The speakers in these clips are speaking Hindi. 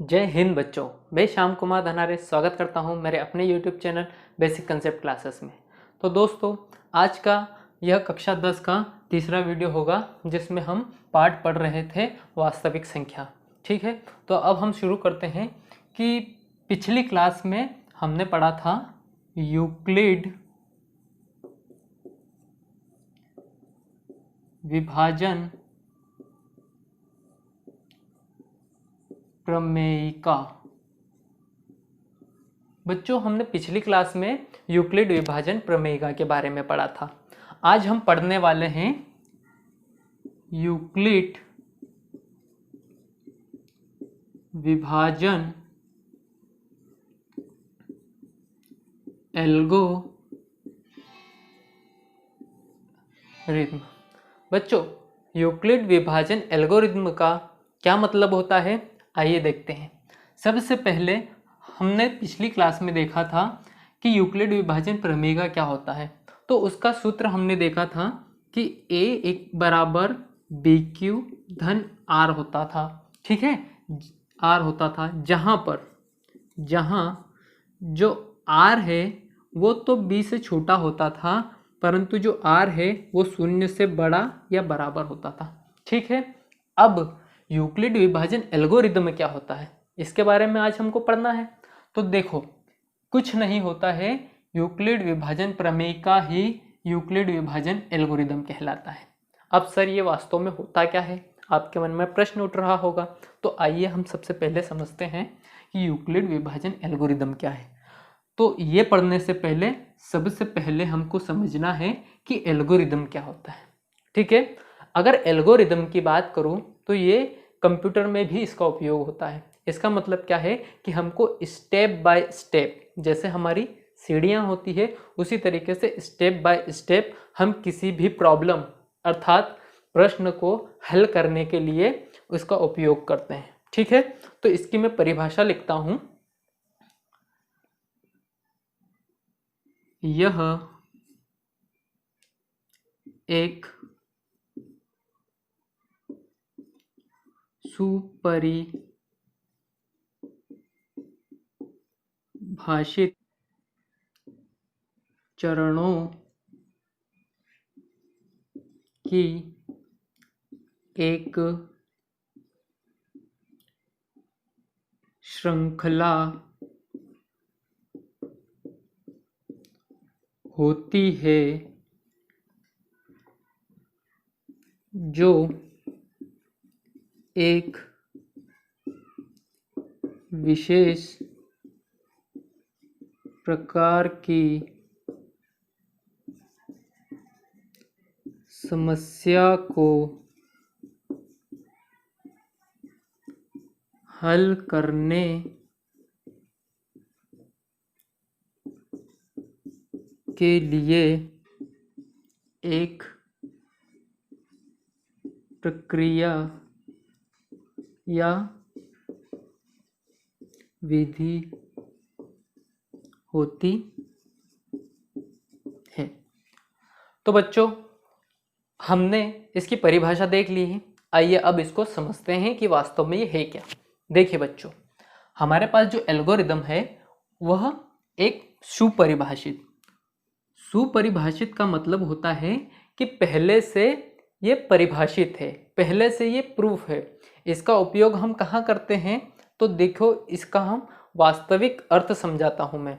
जय हिंद बच्चों। मैं श्याम कुमार धनारे स्वागत करता हूं मेरे अपने YouTube channel basic concept classes में। तो दोस्तों, आज का यह कक्षा 10 का तीसरा वीडियो होगा जिसमें हम पाठ पढ़ रहे थे वास्तविक संख्या। ठीक है, तो अब हम शुरू करते हैं कि पिछली क्लास में हमने पढ़ा था यूक्लिड विभाजन प्रमेयिका। बच्चों, हमने पिछली क्लास में यूक्लिड विभाजन प्रमेयिका के बारे में पढ़ा था। आज हम पढ़ने वाले हैं यूक्लिड विभाजन एल्गोरिथम। बच्चों, यूक्लिड विभाजन एल्गोरिथम का क्या मतलब होता है, आइए देखते हैं। सबसे पहले हमने पिछली क्लास में देखा था कि यूक्लिड विभाजन प्रमेय क्या होता है। तो उसका सूत्र हमने देखा था कि a एक बराबर बी क्यू धन आर होता था। ठीक है, आर होता था जहाँ जो आर है वो तो बी से छोटा होता था, परंतु जो आर है वो शून्य से बड़ा या बराबर होता था। ठीक है, अब यूक्लिड विभाजन एल्गोरिदम क्या होता है इसके बारे में आज हमको पढ़ना है। तो देखो, कुछ नहीं होता है, यूक्लिड विभाजन प्रमेय का ही यूक्लिड विभाजन एल्गोरिदम कहलाता है। अब सर, ये वास्तव में होता क्या है, आपके मन में प्रश्न उठ रहा होगा। तो आइए हम सबसे पहले समझते हैं कि यूक्लिड विभाजन एल्गोरिदम क्या है। तो ये पढ़ने से पहले सबसे पहले हमको समझना है कि एल्गोरिदम क्या होता है। ठीक है, अगर एल्गोरिदम की बात करूं तो ये कंप्यूटर में भी इसका उपयोग होता है। इसका मतलब क्या है कि हमको स्टेप बाय स्टेप, जैसे हमारी सीढ़ियां होती है उसी तरीके से स्टेप बाय स्टेप हम किसी भी प्रॉब्लम अर्थात प्रश्न को हल करने के लिए उसका उपयोग करते हैं। ठीक है, तो इसकी मैं परिभाषा लिखता हूं। यह एक सुपरिभाषित चरणों की एक श्रृंखला होती है जो एक विशेष प्रकार की समस्या को हल करने के लिए एक प्रक्रिया या विधि होती है। तो बच्चों, हमने इसकी परिभाषा देख ली है। आइए अब इसको समझते हैं कि वास्तव में ये है क्या। देखिए बच्चों, हमारे पास जो एल्गोरिदम है वह एक सुपरिभाषित सुपरिभाषित का मतलब होता है कि पहले से ये परिभाषित है, पहले से ये प्रूफ है। इसका उपयोग हम कहाँ करते हैं, तो देखो, इसका हम वास्तविक अर्थ समझाता हूँ मैं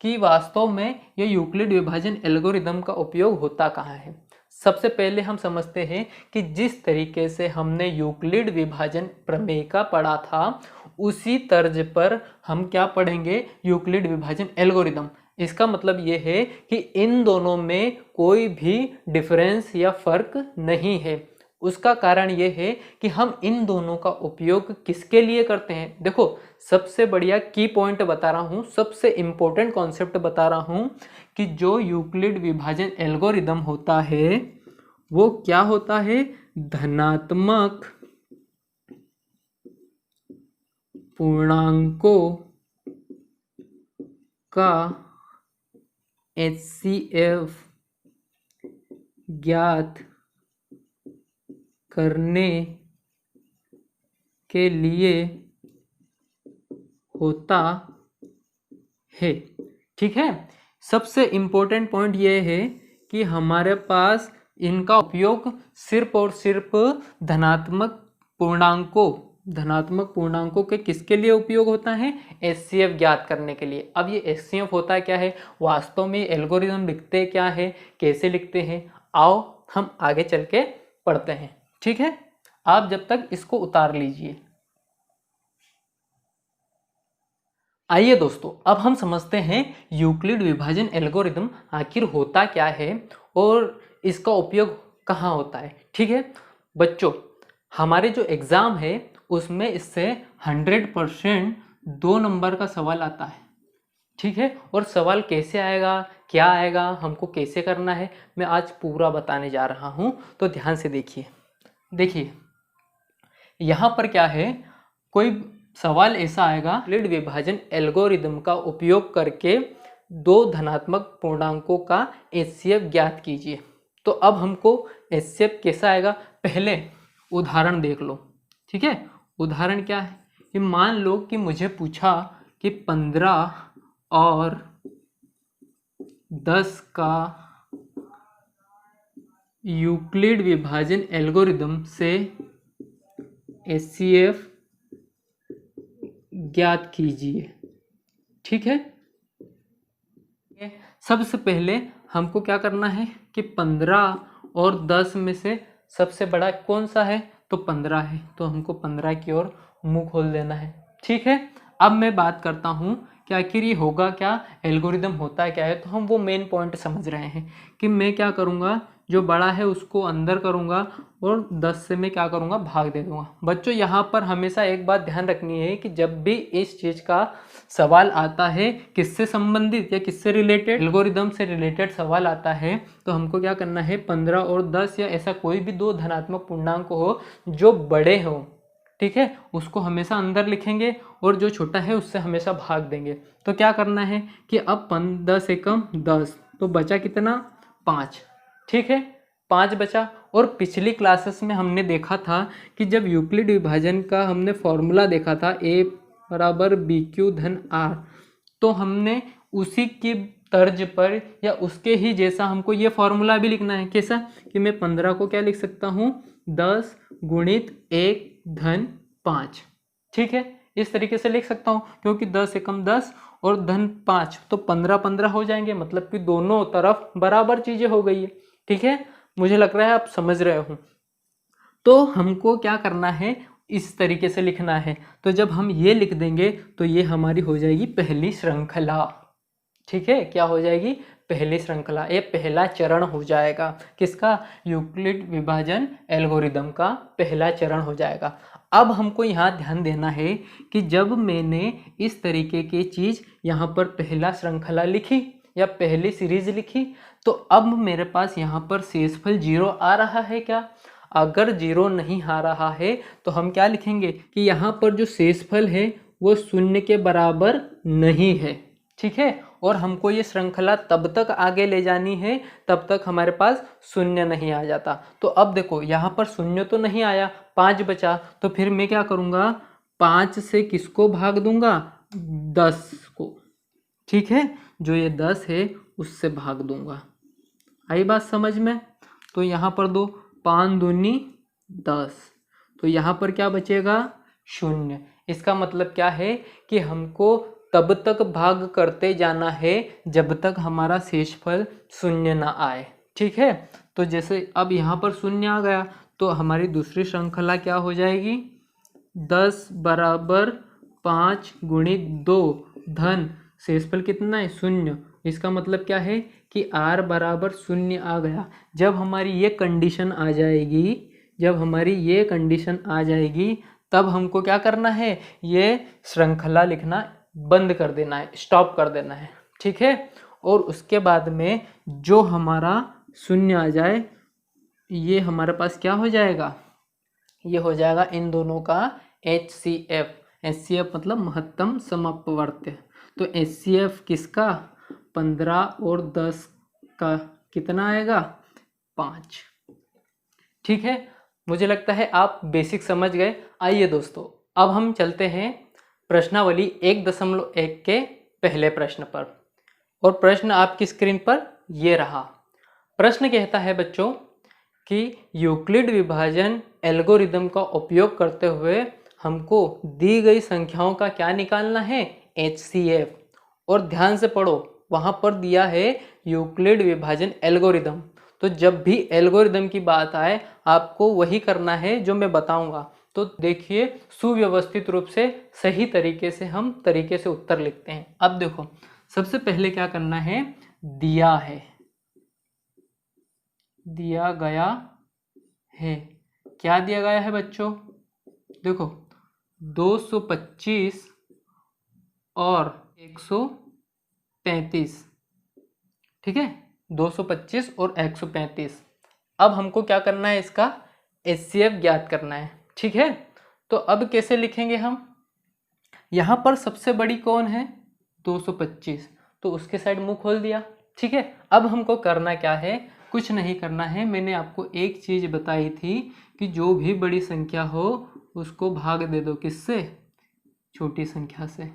कि वास्तव में ये यूक्लिड विभाजन एल्गोरिदम का उपयोग होता कहाँ है। सबसे पहले हम समझते हैं कि जिस तरीके से हमने यूक्लिड विभाजन प्रमेय का पढ़ा था उसी तर्ज पर हम क्या पढ़ेंगे, यूक्लिड विभाजन एल्गोरिदम। इसका मतलब ये है कि इन दोनों में कोई भी डिफरेंस या फर्क नहीं है। उसका कारण ये है कि हम इन दोनों का उपयोग किसके लिए करते हैं। देखो, सबसे बढ़िया की पॉइंट बता रहा हूँ, सबसे इंपॉर्टेंट कॉन्सेप्ट बता रहा हूँ कि जो यूक्लिड विभाजन एल्गोरिदम होता है वो क्या होता है, धनात्मक पूर्णांकों का HCF ज्ञात करने के लिए होता है। ठीक है, सबसे इम्पोर्टेंट पॉइंट ये है कि हमारे पास इनका उपयोग सिर्फ और सिर्फ धनात्मक पूर्णांकों के किसके लिए उपयोग होता है? एचसीएफ ज्ञात करने के लिए। अब ये एचसीएफ होता क्या है, वास्तव में एल्गोरिदम लिखते क्या है, कैसे लिखते हैं, आओ हम आगे चल के पढ़ते हैं। ठीक है, आप जब तक इसको उतार लीजिए। आइए दोस्तों, अब हम समझते हैं यूक्लिड विभाजन एल्गोरिदम आखिर होता क्या है और इसका उपयोग कहाँ होता है। ठीक है बच्चों, हमारे जो एग्ज़ाम है उसमें इससे 100% 2 नंबर का सवाल आता है। ठीक है, और सवाल कैसे आएगा, क्या आएगा, हमको कैसे करना है, मैं आज पूरा बताने जा रहा हूँ। तो ध्यान से देखिए यहाँ पर क्या है, कोई सवाल ऐसा आएगा, यूक्लिड विभाजन एल्गोरिदम का उपयोग करके 2 धनात्मक पूर्णांकों का एचसीएफ ज्ञात कीजिए। तो अब हमको एचसीएफ कैसा आएगा, पहले उदाहरण देख लो। ठीक है, उदाहरण क्या है कि मान लो कि मुझे पूछा कि 15 और 10 का यूक्लिड विभाजन एल्गोरिदम से एचसीएफ ज्ञात कीजिए। ठीक है, सबसे पहले हमको क्या करना है कि 15 और 10 में से सबसे बड़ा कौन सा है, तो 15 है, तो हमको 15 की ओर मुंह खोल देना है। ठीक है, अब मैं बात करता हूँ कि आखिर ये होगा क्या, एल्गोरिदम होता क्या है। तो हम वो मेन पॉइंट समझ रहे हैं कि मैं क्या करूँगा, जो बड़ा है उसको अंदर करूँगा और 10 से मैं क्या करूँगा, भाग दे दूँगा। बच्चों यहाँ पर हमेशा एक बात ध्यान रखनी है कि जब भी इस चीज़ का सवाल आता है, किससे संबंधित या किससे रिलेटेड, एल्गोरिदम से रिलेटेड सवाल आता है, तो हमको क्या करना है, 15 और 10 या ऐसा कोई भी 2 धनात्मक पूर्णांक हो जो बड़े हो, ठीक है, उसको हमेशा अंदर लिखेंगे और जो छोटा है उससे हमेशा भाग देंगे। तो क्या करना है कि अब 10 एकम 10, तो बचा कितना, 5। ठीक है, 5 बचा। और पिछली क्लासेस में हमने देखा था कि जब यूक्लिड विभाजन का हमने फॉर्मूला देखा था, a बराबर बी क्यू धन आर, तो हमने उसी की तर्ज पर या उसके ही जैसा हमको ये फॉर्मूला भी लिखना है। कैसा कि मैं 15 को क्या लिख सकता हूँ, 10 गुणित 1 धन 5। ठीक है, इस तरीके से लिख सकता हूँ, क्योंकि 10 एकम 10 और धन 5, तो 15 हो जाएंगे, मतलब कि दोनों तरफ बराबर चीज़ें हो गई है। ठीक है, मुझे लग रहा है आप समझ रहे हो। तो हमको क्या करना है, इस तरीके से लिखना है। तो जब हम ये लिख देंगे तो ये हमारी हो जाएगी पहली श्रृंखला। ठीक है, क्या हो जाएगी, पहली श्रृंखला, ये पहला चरण हो जाएगा। किसका, यूक्लिड विभाजन एल्गोरिदम का पहला चरण हो जाएगा। अब हमको यहाँ ध्यान देना है कि जब मैंने इस तरीके की चीज़ यहाँ पर पहला श्रृंखला लिखी या पहली सीरीज लिखी, तो अब मेरे पास यहाँ पर शेषफल 0 आ रहा है क्या? अगर 0 नहीं आ रहा है तो हम क्या लिखेंगे कि यहाँ पर जो शेषफल है वो 0 के बराबर नहीं है। ठीक है, और हमको ये श्रृंखला तब तक आगे ले जानी है तब तक हमारे पास 0 नहीं आ जाता। तो अब देखो यहाँ पर 0 तो नहीं आया, 5 बचा, तो फिर मैं क्या करूँगा, 5 से किसको भाग दूंगा, 10 को। ठीक है, जो ये 10 है उससे भाग दूंगा। आई बात समझ में? तो यहाँ पर दो, 5 दूनी 10, तो यहाँ पर क्या बचेगा, 0। इसका मतलब क्या है कि हमको तब तक भाग करते जाना है जब तक हमारा शेषफल 0 ना आए। ठीक है, तो जैसे अब यहाँ पर 0 आ गया तो हमारी दूसरी श्रृंखला क्या हो जाएगी, 10 बराबर 5 गुणित 2 धन शेषफल कितना है, 0। इसका मतलब क्या है कि r बराबर 0 आ गया। जब हमारी ये कंडीशन आ जाएगी, तब हमको क्या करना है, ये श्रृंखला लिखना बंद कर देना है, स्टॉप कर देना है। ठीक है, और उसके बाद में जो हमारा 0 आ जाए, ये हमारे पास क्या हो जाएगा, ये हो जाएगा इन दोनों का HCF। HCF मतलब महत्तम समअपवर्त्य। तो HCF किसका, 15 और 10 का कितना आएगा, 5। ठीक है, मुझे लगता है आप बेसिक समझ गए। आइए दोस्तों, अब हम चलते हैं प्रश्नावली 1.1 के पहले प्रश्न पर। और प्रश्न आपकी स्क्रीन पर ये रहा। प्रश्न कहता है बच्चों कि यूक्लिड विभाजन एल्गोरिदम का उपयोग करते हुए हमको दी गई संख्याओं का क्या निकालना है, HCF। और ध्यान से पढ़ो, वहां पर दिया है यूक्लिड विभाजन एल्गोरिदम। तो जब भी एल्गोरिदम की बात आए आपको वही करना है जो मैं बताऊंगा। तो देखिए सुव्यवस्थित रूप से सही तरीके से हम उत्तर लिखते हैं। अब देखो सबसे पहले क्या करना है, दिया गया है। क्या दिया गया है बच्चों, देखो 225 और 135, ठीक है, 225 और 135। अब हमको क्या करना है, इसका HCF ज्ञात करना है, ठीक है। तो अब कैसे लिखेंगे हम, यहां पर सबसे बड़ी कौन है, 225, तो उसके साइड मुंह खोल दिया, ठीक है। अब हमको करना क्या है, कुछ नहीं करना है। मैंने आपको एक चीज बताई थी कि जो भी बड़ी संख्या हो उसको भाग दे दो, किससे, छोटी संख्या से,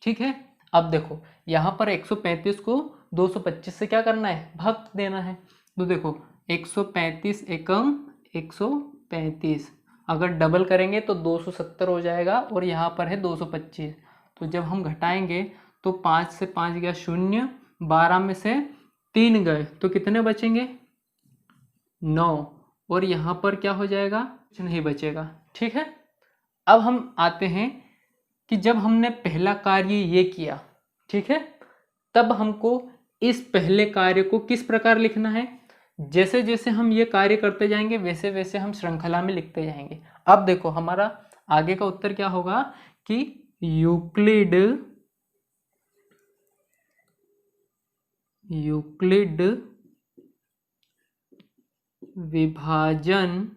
ठीक है। अब देखो यहाँ पर 135 को 225 से क्या करना है, भाग देना है। तो देखो 135 एकम 135, अगर डबल करेंगे तो 270 हो जाएगा और यहाँ पर है 225। तो जब हम घटाएंगे तो 5 से 5 गया 0, 12 में से 3 गए तो कितने बचेंगे, 9, और यहाँ पर क्या हो जाएगा, कुछ नहीं बचेगा, ठीक है। अब हम आते हैं कि जब हमने पहला कार्य ये किया, ठीक है, तब हमको इस पहले कार्य को किस प्रकार लिखना है, जैसे जैसे हम ये कार्य करते जाएंगे वैसे वैसे हम श्रृंखला में लिखते जाएंगे। अब देखो हमारा आगे का उत्तर क्या होगा कि यूक्लिड विभाजन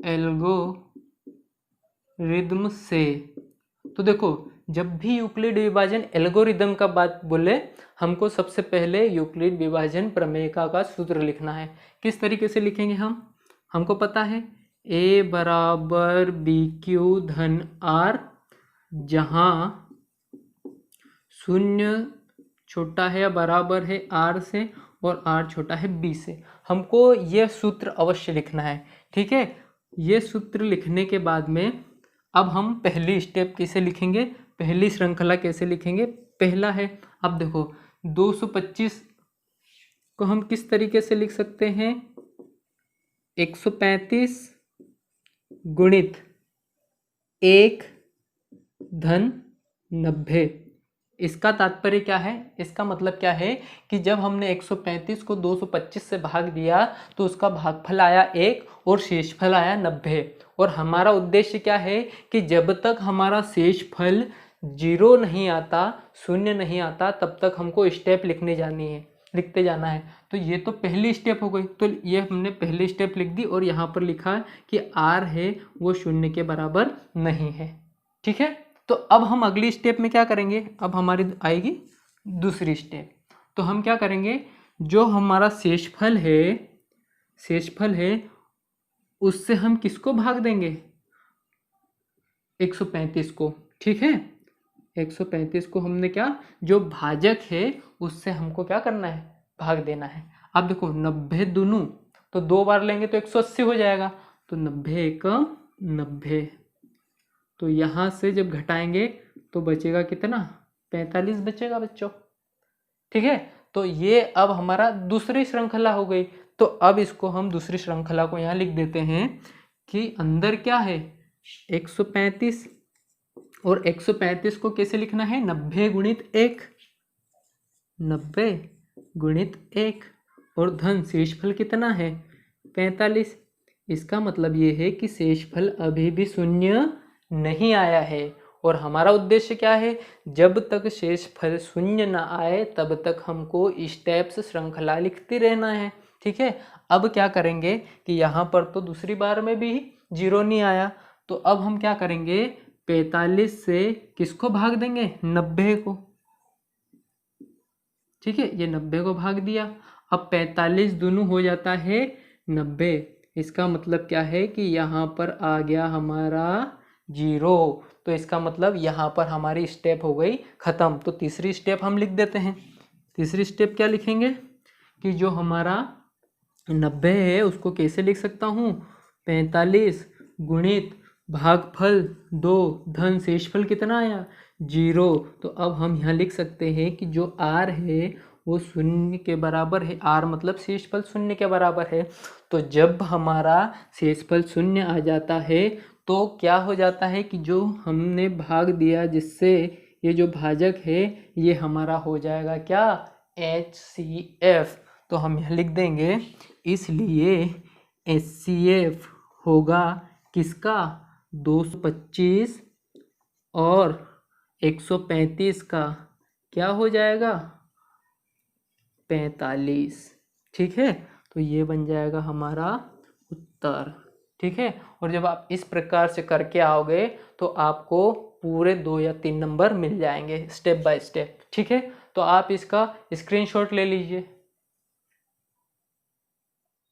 एल्गोरिदम से। तो देखो जब भी यूक्लिड विभाजन एल्गोरिदम का बात बोले हमको सबसे पहले यूक्लिड विभाजन प्रमेयिका का सूत्र लिखना है। किस तरीके से लिखेंगे हमको पता है, A बराबर BQ धन R, जहां 0 छोटा है या बराबर है R से और R छोटा है B से। हमको यह सूत्र अवश्य लिखना है, ठीक है। ये सूत्र लिखने के बाद में अब हम पहली स्टेप कैसे लिखेंगे, पहली श्रृंखला कैसे लिखेंगे। पहला है, अब देखो 225 को हम किस तरीके से लिख सकते हैं, 135 गुणित 1 धन 90। इसका तात्पर्य क्या है, इसका मतलब क्या है कि जब हमने 135 को 225 से भाग दिया तो उसका भागफल आया 1 और शेषफल आया 90। और हमारा उद्देश्य क्या है कि जब तक हमारा शेषफल 0 नहीं आता, 0 नहीं आता, तब तक हमको स्टेप लिखते जाना है। तो ये तो पहली स्टेप हो गई, तो ये हमने पहली स्टेप लिख दी और यहाँ पर लिखा कि R है वो 0 के बराबर नहीं है, ठीक है। तो अब हम अगली स्टेप में क्या करेंगे, अब हमारी आएगी दूसरी स्टेप। तो हम क्या करेंगे, जो हमारा शेषफल है उससे हम किसको भाग देंगे, 135 को, ठीक है। 135 को हमने क्या, जो भाजक है उससे हमको क्या करना है, भाग देना है। अब देखो 90 दूनू, तो 2 बार लेंगे तो 180 हो जाएगा, तो 90 एकम 90। तो यहाँ से जब घटाएंगे तो बचेगा कितना, 45 बचेगा बच्चों, ठीक है। तो ये अब हमारा दूसरी श्रृंखला हो गई। तो अब इसको हम दूसरी श्रृंखला को यहाँ लिख देते हैं कि अंदर क्या है, 135, और 135 को कैसे लिखना है, 90 गुणित 1, 90 गुणित 1, और धन शेषफल कितना है, 45। इसका मतलब ये है कि शेषफल अभी भी 0 नहीं आया है। और हमारा उद्देश्य क्या है, जब तक शेषफल 0 ना आए तब तक हमको स्टेप्स श्रृंखला लिखती रहना है, ठीक है। अब क्या करेंगे कि यहाँ पर तो दूसरी बार में भी 0 नहीं आया, तो अब हम क्या करेंगे, 45 से किसको भाग देंगे, 90 को, ठीक है। ये 90 को भाग दिया। अब 45 दोनों हो जाता है 90, इसका मतलब क्या है कि यहाँ पर आ गया हमारा 0। तो इसका मतलब यहाँ पर हमारी स्टेप हो गई ख़त्म। तो तीसरी स्टेप हम लिख देते हैं। तीसरी स्टेप क्या लिखेंगे कि जो हमारा 90 है उसको कैसे लिख सकता हूँ, 45 गुणित भागफल 2 धन शेषफल कितना आया 0। तो अब हम यहाँ लिख सकते हैं कि जो r है वो 0 के बराबर है। r मतलब शेषफल 0 के बराबर है। तो जब हमारा शेषफल 0 आ जाता है तो क्या हो जाता है कि जो हमने भाग दिया जिससे ये जो भाजक है ये हमारा हो जाएगा क्या, HCF। तो हम यहाँ लिख देंगे इसलिए HCF होगा किसका, 225 और 135 का क्या हो जाएगा 45। ठीक है, तो ये बन जाएगा हमारा उत्तर। ठीक है, और जब आप इस प्रकार से करके आओगे तो आपको पूरे 2 या 3 नंबर मिल जाएंगे स्टेप बाय स्टेप। ठीक है, तो आप इसका स्क्रीनशॉट ले लीजिए।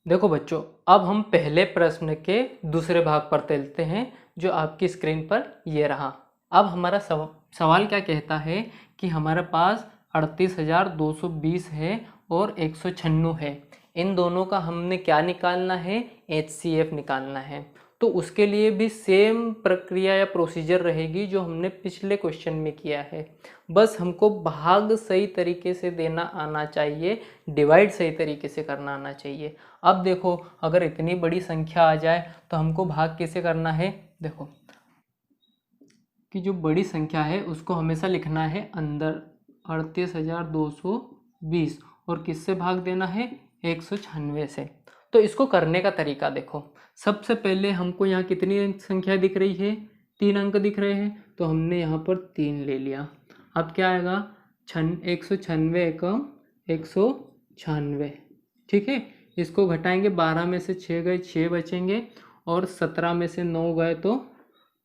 देखो बच्चों, अब हम पहले प्रश्न के दूसरे भाग पर चलते हैं जो आपकी स्क्रीन पर ये रहा। अब हमारा सवाल क्या कहता है कि हमारे पास 38,220 है और 196 है। इन दोनों का हमने क्या निकालना है, HCF निकालना है। तो उसके लिए भी सेम प्रक्रिया या प्रोसीजर रहेगी जो हमने पिछले क्वेश्चन में किया है। बस हमको भाग सही तरीके से देना आना चाहिए, डिवाइड सही तरीके से करना आना चाहिए। अब देखो, अगर इतनी बड़ी संख्या आ जाए तो हमको भाग कैसे करना है। देखो कि जो बड़ी संख्या है उसको हमेशा लिखना है अंदर 38,220 और किससे भाग देना है 196 से। तो इसको करने का तरीका देखो, सबसे पहले हमको यहाँ कितनी संख्या दिख रही है, 3 अंक दिख रहे हैं, तो हमने यहाँ पर 3 ले लिया। अब क्या आएगा 196 एकम 196। ठीक है, इसको घटाएंगे, 12 में से 6 गए 6 बचेंगे और 17 में से 9 गए तो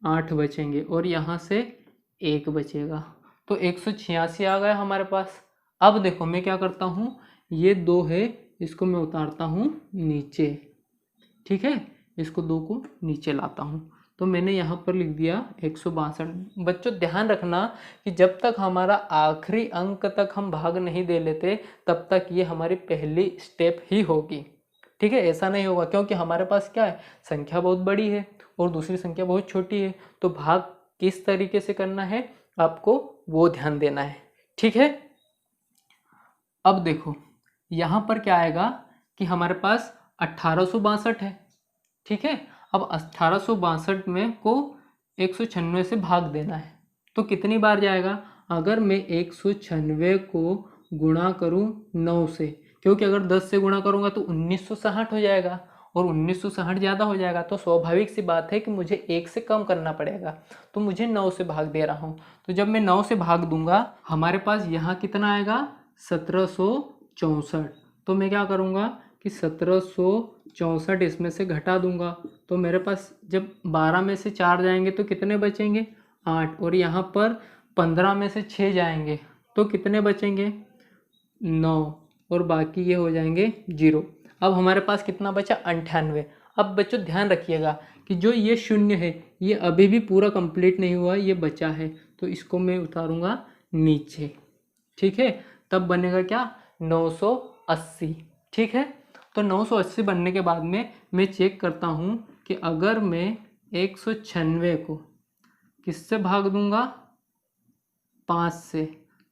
8 बचेंगे और यहाँ से 1 बचेगा। तो 186 आ गया हमारे पास। अब देखो मैं क्या करता हूँ, ये 2 है इसको मैं उतारता हूँ नीचे। ठीक है, इसको 2 को नीचे लाता हूँ तो मैंने यहाँ पर लिख दिया 162। बच्चों ध्यान रखना कि जब तक हमारा आखिरी अंक तक हम भाग नहीं दे लेते तब तक ये हमारी पहली स्टेप ही होगी। ठीक है, ऐसा नहीं होगा क्योंकि हमारे पास क्या है, संख्या बहुत बड़ी है और दूसरी संख्या बहुत छोटी है। तो भाग किस तरीके से करना है आपको वो ध्यान देना है। ठीक है, अब देखो यहाँ पर क्या आएगा कि हमारे पास 1862 है। ठीक है, अब 1862 में को 196 से भाग देना है तो कितनी बार जाएगा, अगर मैं 196 को गुणा करूं 9 से, क्योंकि अगर 10 से गुणा करूंगा तो 1960 हो जाएगा और 1960 ज़्यादा हो जाएगा। तो स्वाभाविक सी बात है कि मुझे 1 से कम करना पड़ेगा, तो मुझे 9 से भाग दे रहा हूँ। तो जब मैं 9 से भाग दूंगा हमारे पास यहाँ कितना आएगा 1764। तो मैं क्या करूँगा कि 1764 इसमें से घटा दूंगा तो मेरे पास जब 12 में से 4 जाएंगे तो कितने बचेंगे 8 और यहाँ पर 15 में से 6 जाएंगे तो कितने बचेंगे 9 और बाकी ये हो जाएंगे 0। अब हमारे पास कितना बचा 98। अब बच्चों ध्यान रखिएगा कि जो ये 0 है ये अभी भी पूरा कंप्लीट नहीं हुआ, ये बचा है तो इसको मैं उतारूंगा नीचे। ठीक है, तब बनेगा क्या 980। ठीक है, तो 980 बनने के बाद में मैं चेक करता हूँ कि अगर मैं 196 को किससे भाग दूंगा 5 से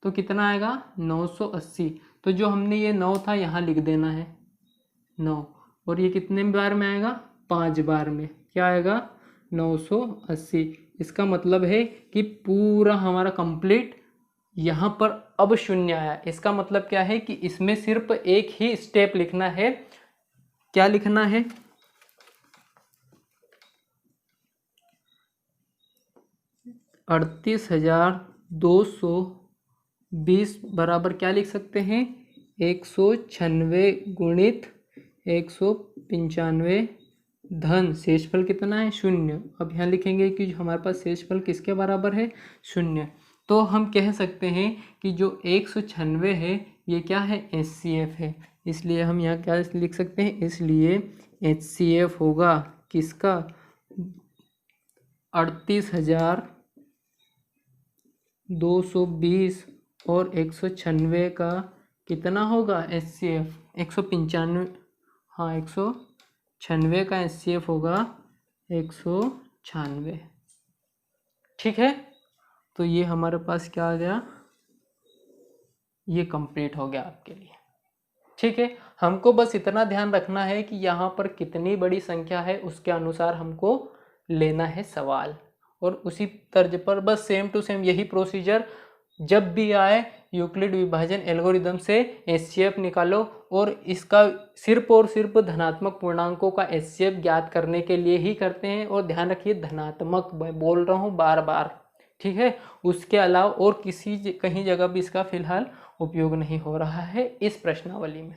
तो कितना आएगा 980। तो जो हमने ये 9 था यहाँ लिख देना है 9 और ये कितने बार में आएगा 5 बार में, क्या आएगा 980। इसका मतलब है कि पूरा हमारा कंप्लीट यहाँ पर अब 0 आया। इसका मतलब क्या है कि इसमें सिर्फ एक ही स्टेप लिखना है। क्या लिखना है 38,220 बराबर क्या लिख सकते हैं 196 गुणित 195 धन शेषफल कितना है 0। अब यहाँ लिखेंगे कि हमारे पास शेषफल किसके बराबर है 0। तो हम कह सकते हैं कि जो 196 है ये क्या है, HCF है, इसलिए हम यहाँ क्या लिख सकते हैं, इसलिए HCF होगा किसका, 38,220 और 196 का कितना होगा HCF, 195, हाँ 196 का HCF होगा 196। ठीक है, तो ये हमारे पास क्या आ गया, ये कंप्लीट हो गया आपके लिए। ठीक है, हमको बस इतना ध्यान रखना है कि यहाँ पर कितनी बड़ी संख्या है उसके अनुसार हमको लेना है सवाल, और उसी तर्ज पर बस सेम टू सेम यही प्रोसीजर जब भी आए यूक्लिड विभाजन एल्गोरिदम से HCF निकालो, और इसका सिर्फ और सिर्फ धनात्मक पूर्णांकों का HCF ज्ञात करने के लिए ही करते हैं, और ध्यान रखिए धनात्मक, मैं बोल रहा हूँ बार बार, ठीक है, उसके अलावा और कहीं जगह भी इसका फिलहाल उपयोग नहीं हो रहा है इस प्रश्नावली में।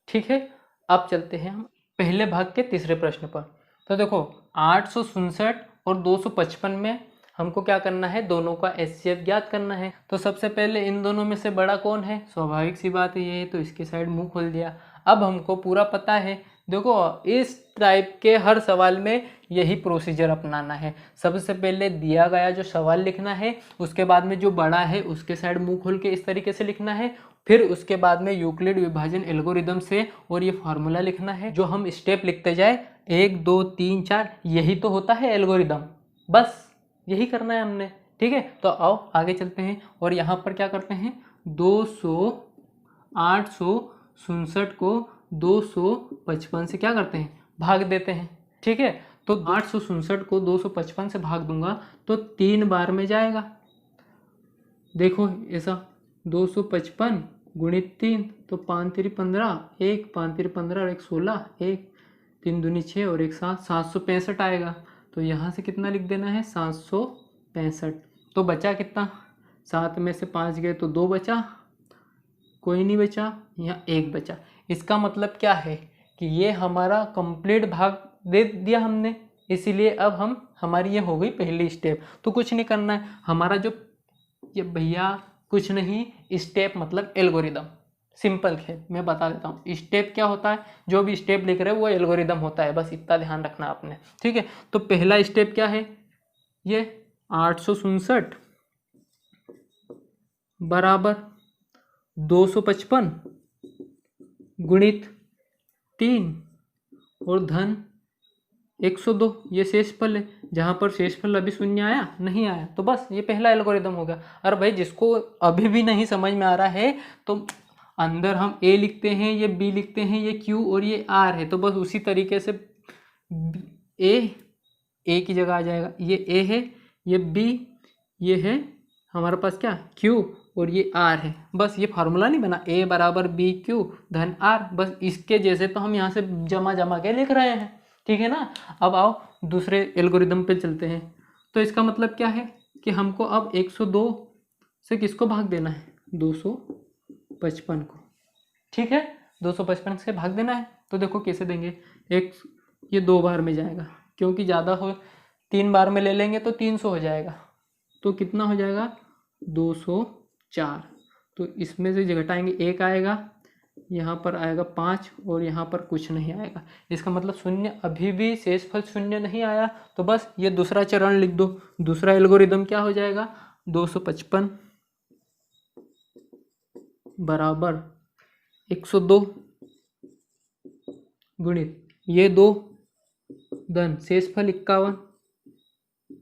ठीक है, अब चलते हैं हम पहले भाग के तीसरे प्रश्न पर। तो देखो 867 और 255 में हमको क्या करना है, दोनों का HCF ज्ञात करना है। तो सबसे पहले इन दोनों में से बड़ा कौन है, स्वाभाविक सी बात है ये है, तो इसके साइड मुंह खोल दिया। अब हमको पूरा पता है, देखो इस टाइप के हर सवाल में यही प्रोसीजर अपनाना है। सबसे पहले दिया गया जो सवाल लिखना है, उसके बाद में जो बड़ा है उसके साइड मुंह खोल के इस तरीके से लिखना है, फिर उसके बाद में यूक्लिड विभाजन एल्गोरिदम से और ये फार्मूला लिखना है, जो हम स्टेप लिखते जाए 1 2 3 4, यही तो होता है एल्गोरिदम, बस यही करना है हमने। ठीक है, तो आओ आगे चलते हैं, और यहाँ पर क्या करते हैं, 867 को 255 से क्या करते हैं, भाग देते हैं। ठीक है, तो 867 को 255 से भाग दूंगा तो 3 बार में जाएगा। देखो ऐसा 255 गुणित 3, तो 5 3 15, 1 5 3 15 और 1 16, 1 3 दूनी 6 और 1 7, 765 आएगा। तो यहाँ से कितना लिख देना है, 765। तो बचा कितना, 7 में से 5 गए तो 2 बचा, कोई नहीं बचा, यहाँ 1 बचा। इसका मतलब क्या है कि ये हमारा कंप्लीट भाग दे दिया हमने, इसीलिए अब हमारी ये हो गई पहली स्टेप। तो कुछ नहीं करना है हमारा, जो ये भैया कुछ नहीं, स्टेप मतलब एल्गोरिदम, सिंपल है, मैं बता देता हूँ। स्टेप क्या होता है, जो भी स्टेप लिख रहे हैं वो एल्गोरिदम होता है, बस इतना ध्यान रखना आपने। ठीक है, तो पहला स्टेप क्या है, ये 867 बराबर 255 गुणित 3 और धन 102, ये शेषफल है। जहाँ पर शेषफल अभी शून्य आया नहीं आया, तो बस ये पहला एल्गोरिदम हो गया। और भाई जिसको अभी भी नहीं समझ में आ रहा है, तो अंदर हम A लिखते हैं, ये B लिखते हैं, ये Q और ये R है, तो बस उसी तरीके से A की जगह आ जाएगा, ये A है, ये B, ये है हमारे पास क्या Q और ये R है। बस ये फार्मूला नहीं बना, A बराबर BQ धन R, बस इसके जैसे तो हम यहाँ से जमा के लिख रहे हैं। ठीक है ना। अब आओ दूसरे एल्गोरिदम पे चलते हैं। तो इसका मतलब क्या है कि हमको अब 102 से किसको भाग देना है, 255 को। ठीक है, 255 से भाग देना है। तो देखो कैसे देंगे, ये 2 बार में जाएगा, क्योंकि ज़्यादा हो 3 बार में ले लेंगे तो 300 हो जाएगा। तो कितना हो जाएगा, 204। तो इसमें से घटाएंगे 1 आएगा, यहाँ पर आएगा 5 और यहाँ पर कुछ नहीं आएगा। इसका मतलब शून्य, अभी भी शेषफल शून्य नहीं आया। तो बस ये दूसरा चरण लिख दो। दूसरा एल्गोरिदम क्या हो जाएगा, 255 बराबर 102 गुणित ये 2 धन शेषफल 51।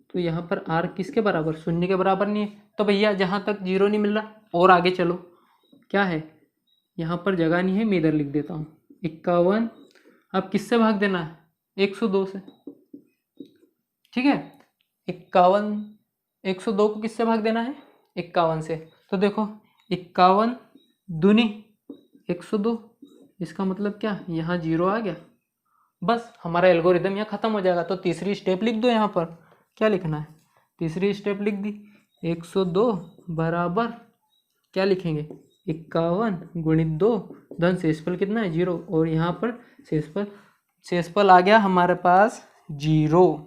तो यहाँ पर R किसके बराबर, शून्य के बराबर नहीं है। तो भैया जहाँ तक 0 नहीं मिल रहा और आगे चलो, क्या है यहाँ पर जगह नहीं है, मैं इधर लिख देता हूँ 51। अब किससे भाग देना है, 102 से। ठीक है, 51, 102 को किससे भाग देना है, 51 से। तो देखो 51 दूनी 102, इसका मतलब क्या, यहाँ 0 आ गया, बस हमारा एल्गोरिदम यहाँ ख़त्म हो जाएगा। तो तीसरी स्टेप लिख दो, यहाँ पर क्या लिखना है, तीसरी स्टेप लिख दी, 102 बराबर क्या लिखेंगे, 51 गुणित 2 धन शेषफल कितना है, 0, और यहाँ पर शेषफल आ गया हमारे पास 0।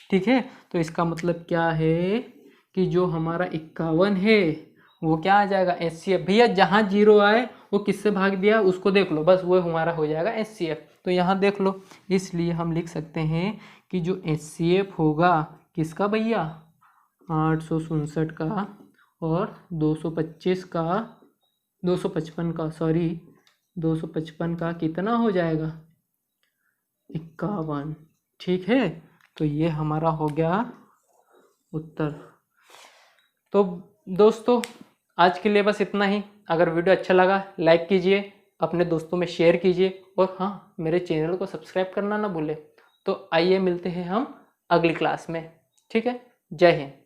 ठीक है, तो इसका मतलब क्या है कि जो हमारा 51 है वो क्या आ जाएगा HCF। भैया जहाँ 0 आए वो किससे भाग दिया उसको देख लो, बस वो हमारा हो जाएगा HCF। तो यहाँ देख लो, इसलिए हम लिख सकते हैं कि जो HCF होगा किसका भैया, 867 का और 225 का, 255 का, सॉरी 255 का कितना हो जाएगा, 51। ठीक है, तो ये हमारा हो गया उत्तर। तो दोस्तों आज के लिए बस इतना ही। अगर वीडियो अच्छा लगा लाइक कीजिए, अपने दोस्तों में शेयर कीजिए, और हाँ मेरे चैनल को सब्सक्राइब करना ना भूलें। तो आइए मिलते हैं हम अगली क्लास में। ठीक है, जय हिंद।